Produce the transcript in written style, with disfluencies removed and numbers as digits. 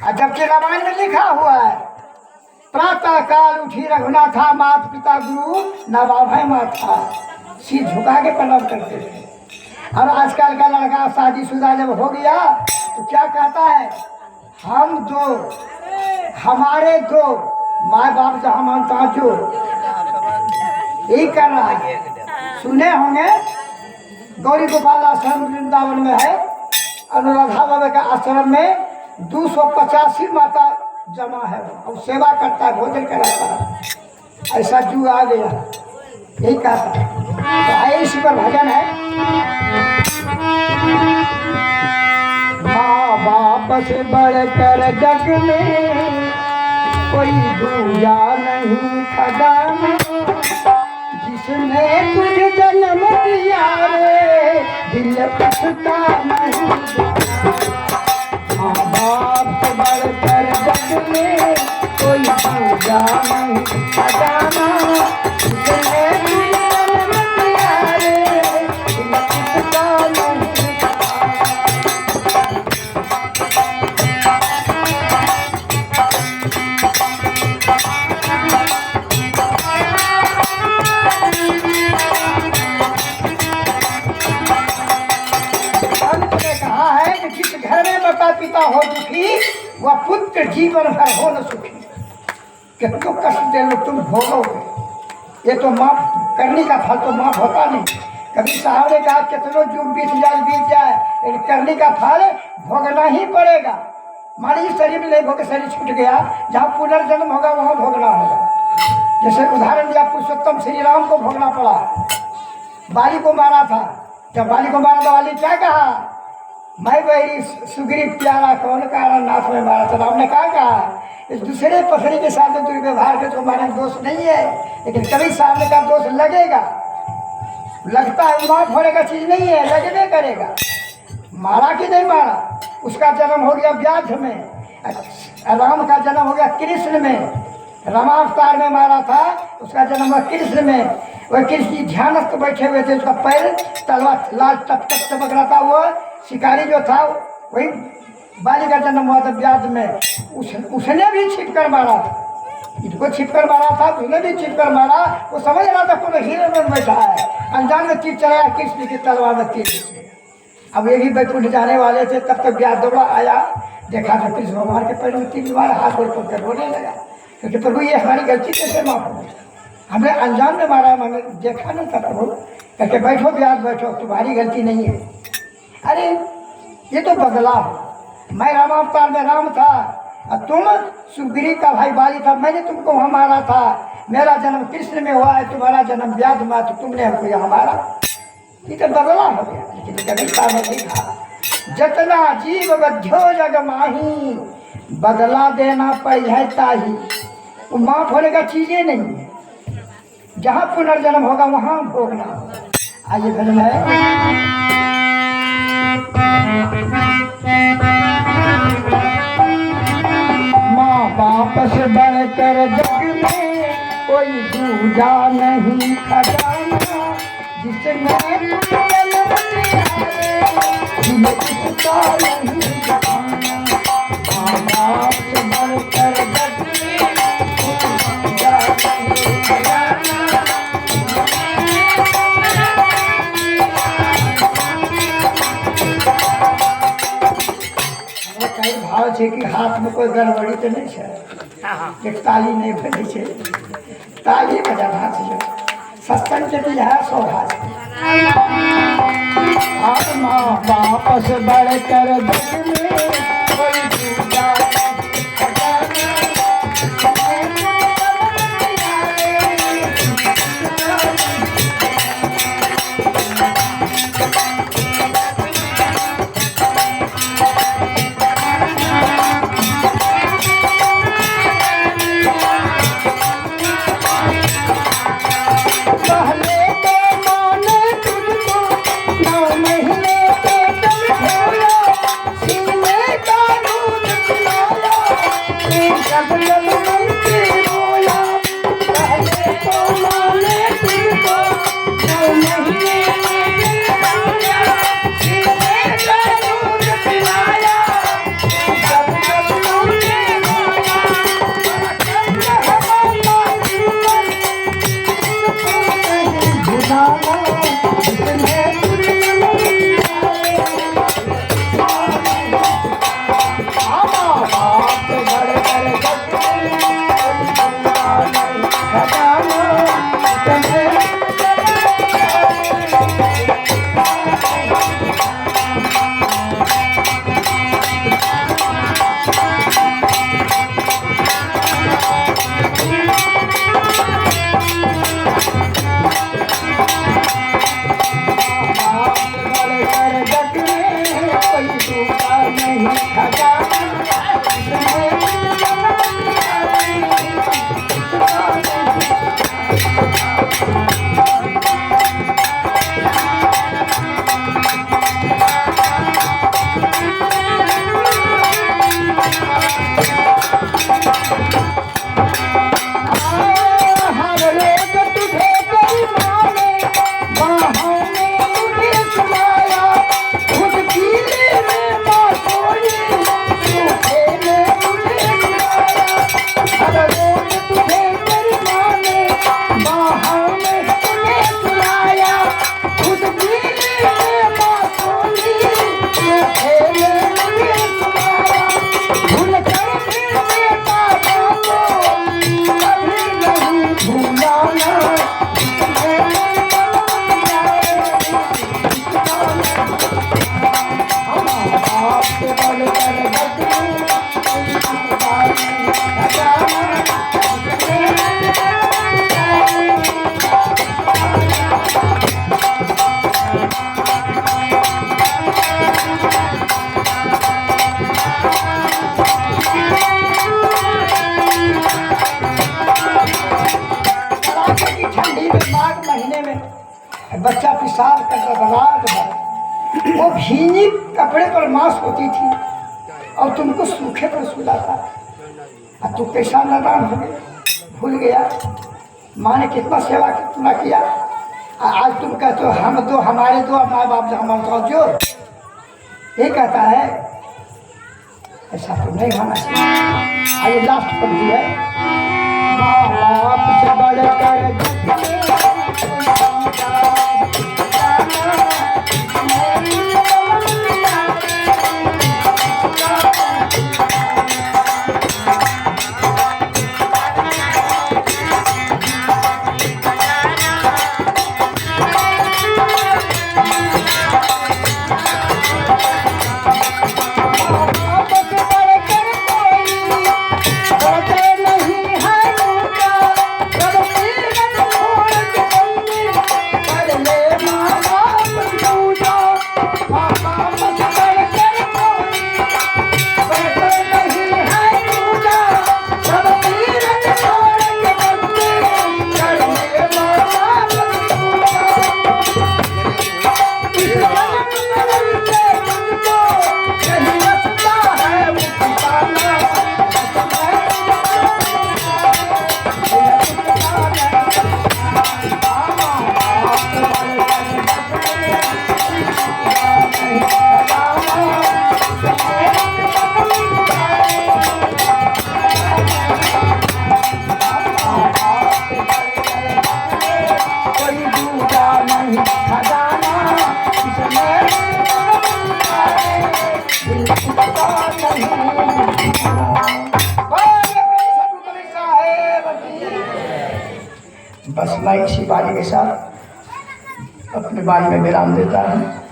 और जबकि रामायण में लिखा हुआ है प्रातः काल उठी रघुनाथा माता पिता गुरु नवाभय माथा, सिर झुका के प्रणाम करते थे। और आजकल का लड़का शादीशुदा जब हो गया तो क्या कहता है, हम दो हमारे दो माँ बाप जहाँ मानता जो यही कर रहा है। सुने होंगे गौरी गोपाल आश्रम वृंदावन में है, अनुराधा बाबा का आश्रम में 285 माता जमा है और सेवा करता है, भोजन कराता है। ऐसा जुग आ गया, यही कहता है। तो आए इसी पर भजन है। माँ बाप से बढ़कर जग में कोई दूजा नहीं खदान, जिसने तुझे जन्म दिया रे दिल पछता नहीं। माँ बाप से बढ़कर जग में कोई दूजा नहीं खजाना, जिसने तुझे जन्म दिया रे दिल पछता नहीं। माता पिता हो दुखी वह पुत्र जीवन भर हो न सुखी। कितना कष्ट दे लो तुम भोगोगे, ये तो माफ करने का फल तो माफ होता नहीं। कभी साहब ने कहा कितनों युग बीत जाए लेकिन करने का फल भोगना ही पड़ेगा। मानी शरीर में नहीं भोगे, शरीर छूट गया, जहाँ पुनर्जन्म होगा वहाँ भोगना होगा। जैसे उदाहरण दिया पुरुषोत्तम श्री राम को भोगना पड़ा, बाली को मारा था। जब बाली को मारा तो बाली क्या कहा, मैं वही सुग्रीव प्यारा कौन कारण नाथ में मारा था। राम ने कहा इस दूसरे पत्नी के साथ दुर्व्यवहार के तुम्हारा दोष नहीं है, लेकिन कभी सामने का दोष लगेगा, लगता है माफ होने का चीज नहीं है, लगने करेगा। मारा कि नहीं मारा, उसका जन्म हो गया व्याध में, राम का जन्म हो गया कृष्ण में। रामावतार में मारा था, उसका जन्म हुआ कृष्ण में। वह कृष्ण की ध्यानस्थ बैठे हुए थे, उसका पैर तलवार लाल टप टप चमक रहा था। वो शिकारी जो था वही बाली का जन्म हुआ था व्याध में। उसने भी छिप कर मारा था, इसको छिप कर मारा था, उसने भी छिप कर मारा। वो समझ रहा था कोई हीरो में बैठा है, अनजान में तीर चलाया कृष्ण की तलवार में तीर। अब ये भी बैकुंठ जाने वाले थे, तब तक व्याध दौड़ा आया, देखा था कृष्ण भगवान के पैर में तीर मारा, हाथ में पकड़ रोने लगा क्योंकि प्रभु ये हमारी गलती कैसे माफ हो, हमने अनजान में मारा, मैंने देखा नहीं था प्रभु। कहते बैठो व्याध बैठो, तुम्हारी गलती नहीं है। अरे ये तो बदलाव, मैं रामावतार में राम था और तुम सुग्रीव का भाई बाली था, मैंने तुमको वहाँ मारा था। मेरा जन्म कृष्ण में हुआ है, तुम्हारा जन्म व्याध में, तो तुमने हमको यहाँ मारा। ये तो बदलाव हो गया। लेकिन कभी सामने लिखा जतना जीव बध्यो जग माही, बदला देना पै ताही। वो माफ होने का चीजें नहीं है, जहाँ पुनर्जन्म होगा वहाँ भोगना होगा। आइए भजन है। माँ बाप से बढ़कर जग में कोई दूजा नहीं खजाना, जिसने जन्म दिया दिल किसका नहीं जाना। माँ बाप से बढ़कर जग में कोई दूजा नहीं खजाना। कई भाव है कि हाथ में कोई गड़बड़ी तो नहीं है, एक ताली नहीं बनी है, ताली बजाना चाहिए। सत्संग के भी है सौभाग्य। और माँ बाप से बढ़कर जग में कोई दूजा साल का रात है, वो भीनी कपड़े पर मांस होती थी और तुमको सूखे पर सुलाता। अब तू कैसा नादान हो गया, भूल गया माँ ने कितना सेवा कितना किया। आज तुम कहते हो हम दो, हमारे दो माँ बाप जो हमारे जो ये कहता है, ऐसा तो नहीं होना चाहिए। आइए लास्ट पंक्ति है, माँ बाप से बढ़कर बस मैं इसी बारी के साथ अपने बारी में विराम देता हूँ।